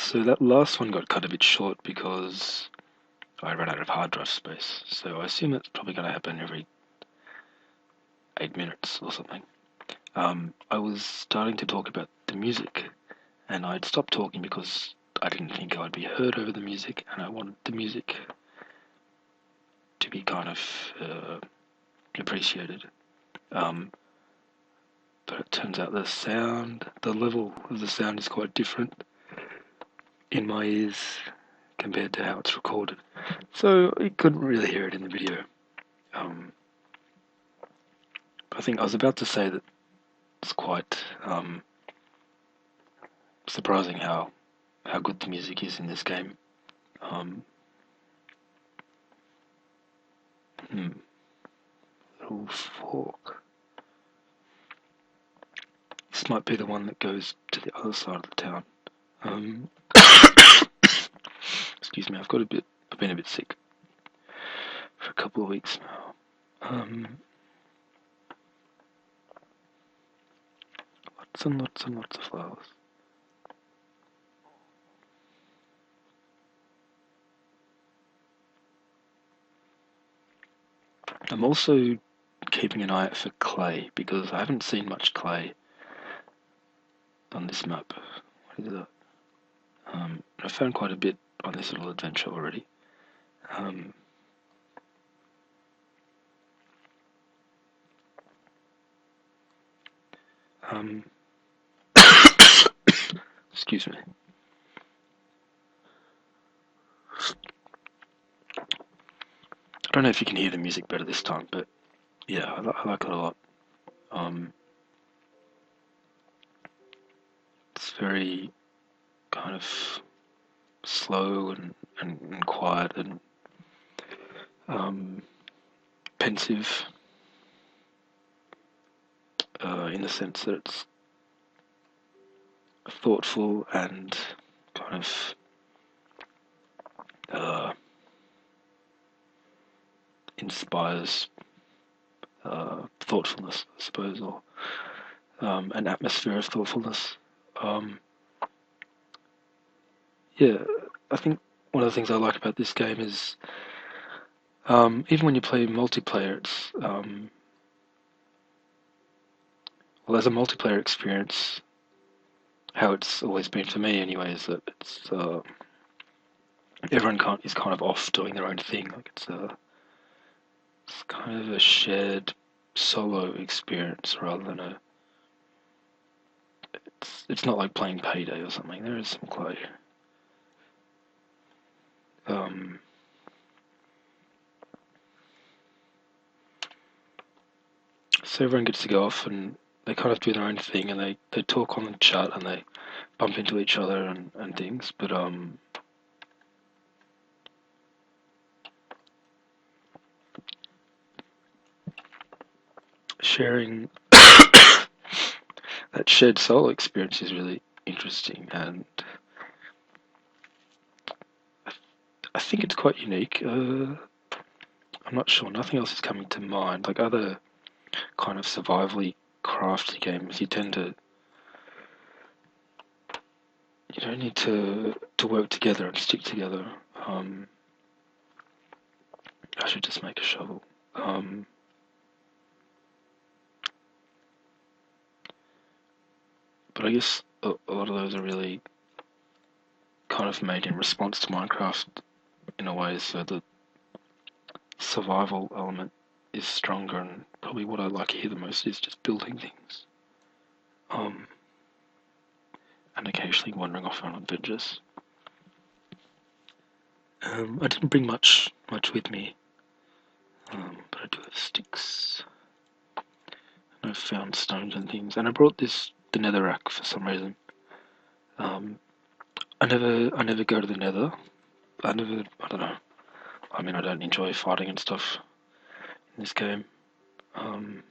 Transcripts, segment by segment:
So that last one got cut a bit short because I ran out of hard drive space. So I assume that's probably going to happen every 8 minutes or something. I was starting to talk about the music, and I'd stopped talking because I didn't think I'd be heard over the music, and I wanted the music to be kind of appreciated. Um, but it turns out the level of the sound is quite different in my ears compared to how it's recorded. So I couldn't really hear it in the video. Um, I think I was about to say that it's quite surprising how good the music is in this game. Um, hmm, little fork. This might be the one that goes to the other side of the town. Um, excuse me, I've been a bit sick for a couple of weeks now. Lots and lots and lots of flowers. I'm also keeping an eye out for clay because I haven't seen much clay on this map. What is that? I found quite a bit on this little adventure already. Um, um, excuse me. I don't know if you can hear the music better this time, but yeah, I like it a lot. Um, it's very kind of slow and quiet and um, pensive in the sense that it's thoughtful and kind of inspires thoughtfulness, I suppose, or an atmosphere of thoughtfulness. Um, yeah, I think one of the things I like about this game is even when you play multiplayer, it's well, as a multiplayer experience, how it's always been for me, anyway, is that everyone is kind of off doing their own thing. Like it's kind of a shared solo experience rather than a. It's not like playing Payday or something. There is some clay. Um, so everyone gets to go off and they kind of do their own thing and they talk on the chat and they bump into each other and things. But sharing that shared solo experience is really interesting, and I think it's quite unique. I'm not sure. Nothing else is coming to mind. Like other kind of survivally crafty games, you don't need to work together and stick together. I should just make a shovel. But I guess a lot of those are really kind of made in response to Minecraft in a way, so the survival element is stronger, and probably what I like here the most is just building things. Um, and occasionally wandering off on adventures. I didn't bring much with me, but I do have sticks. And I've found stones and things, and I brought the netherrack for some reason. Um, I never go to the nether. I don't know. I mean, I don't enjoy fighting and stuff in this game. Um,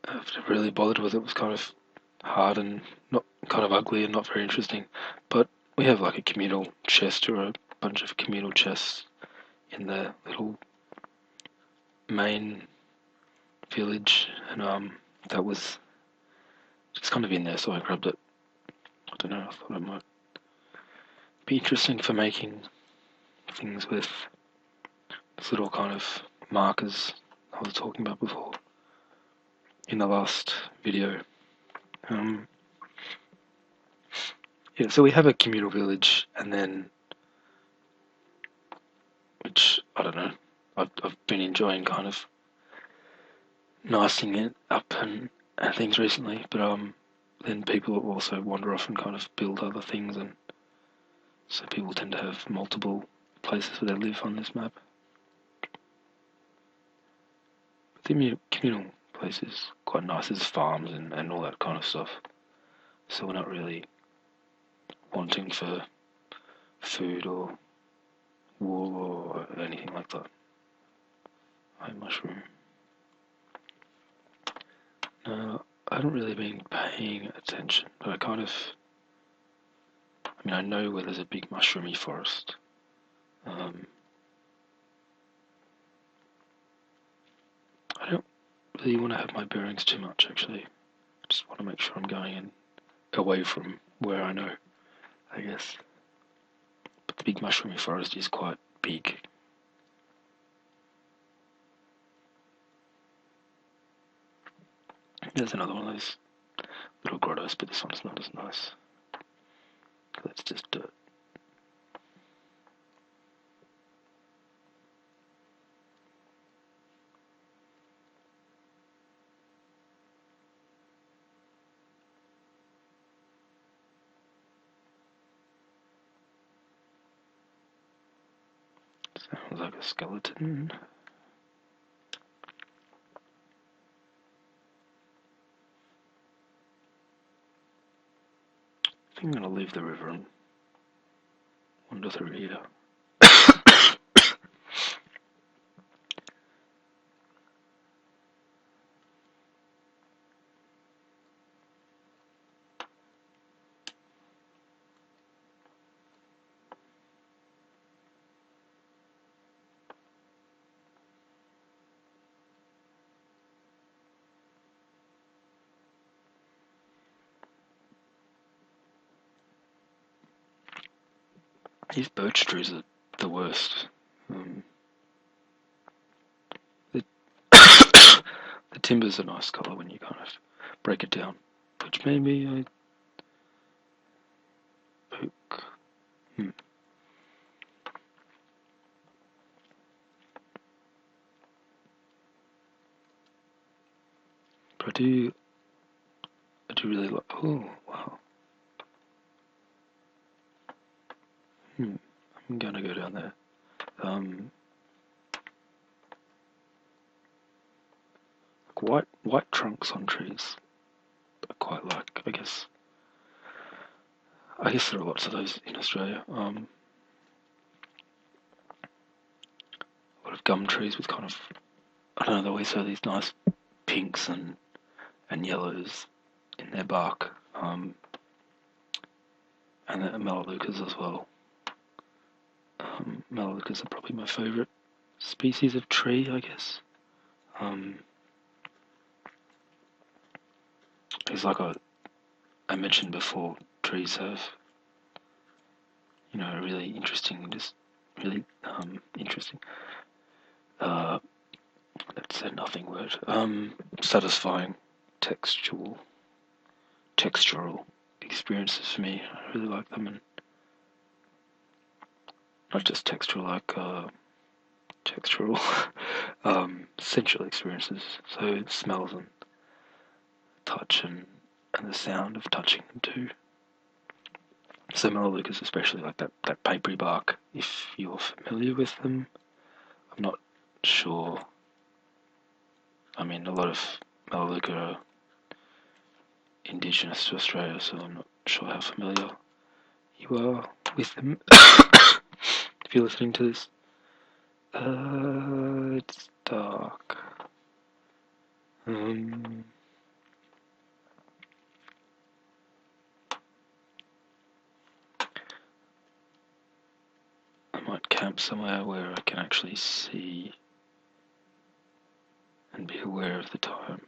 I've never really bothered with it. It was kind of hard and not kind of ugly and not very interesting. But we have like a communal chest or a bunch of communal chests in the little main village, and that was it's kind of in there, so I grabbed it. I don't know, I thought it might be interesting for making things with this little kind of markers I was talking about before in the last video. Yeah, so we have a communal village, and then, which, I don't know, I've been enjoying kind of nicing it up and things recently, but then people also wander off and kind of build other things, and so people tend to have multiple places where they live on this map. But the communal place is quite nice. There's farms and all that kind of stuff, so we're not really wanting for food or wool or anything like that. Hi, mushroom. No, I haven't really been paying attention, but I know where there's a big mushroomy forest. I don't really want to have my bearings too much, actually. I just want to make sure I'm going in away from where I know, I guess. But the big mushroomy forest is quite big. There's another one of those little grottos, but this one's not as nice. That's just dirt. Sounds like a skeleton. I think I'm going to leave the river and wander through here. These birch trees are the worst. The, the timber's a nice colour when you kind of break it down, which maybe I oak. But I do really like. Oh wow. I'm gonna go down there. White trunks on trees. I quite like. I guess there are lots of those in Australia. A lot of gum trees with kind of, I don't know, they always have these nice pinks and yellows in their bark. And the melaleucas as well. Melaleucas are probably my favourite species of tree, I guess. It's like I mentioned before, trees have, a really interesting, interesting, that's a nothing word, satisfying textural experiences for me. I really like them, and not just textural, sensual experiences. So smells and touch and the sound of touching them too. So melaleucas, especially like that papery bark, if you're familiar with them. I'm not sure. A lot of melaleuca are indigenous to Australia, so I'm not sure how familiar you are with them. If you're listening to this, it's dark. I might camp somewhere where I can actually see and be aware of the time.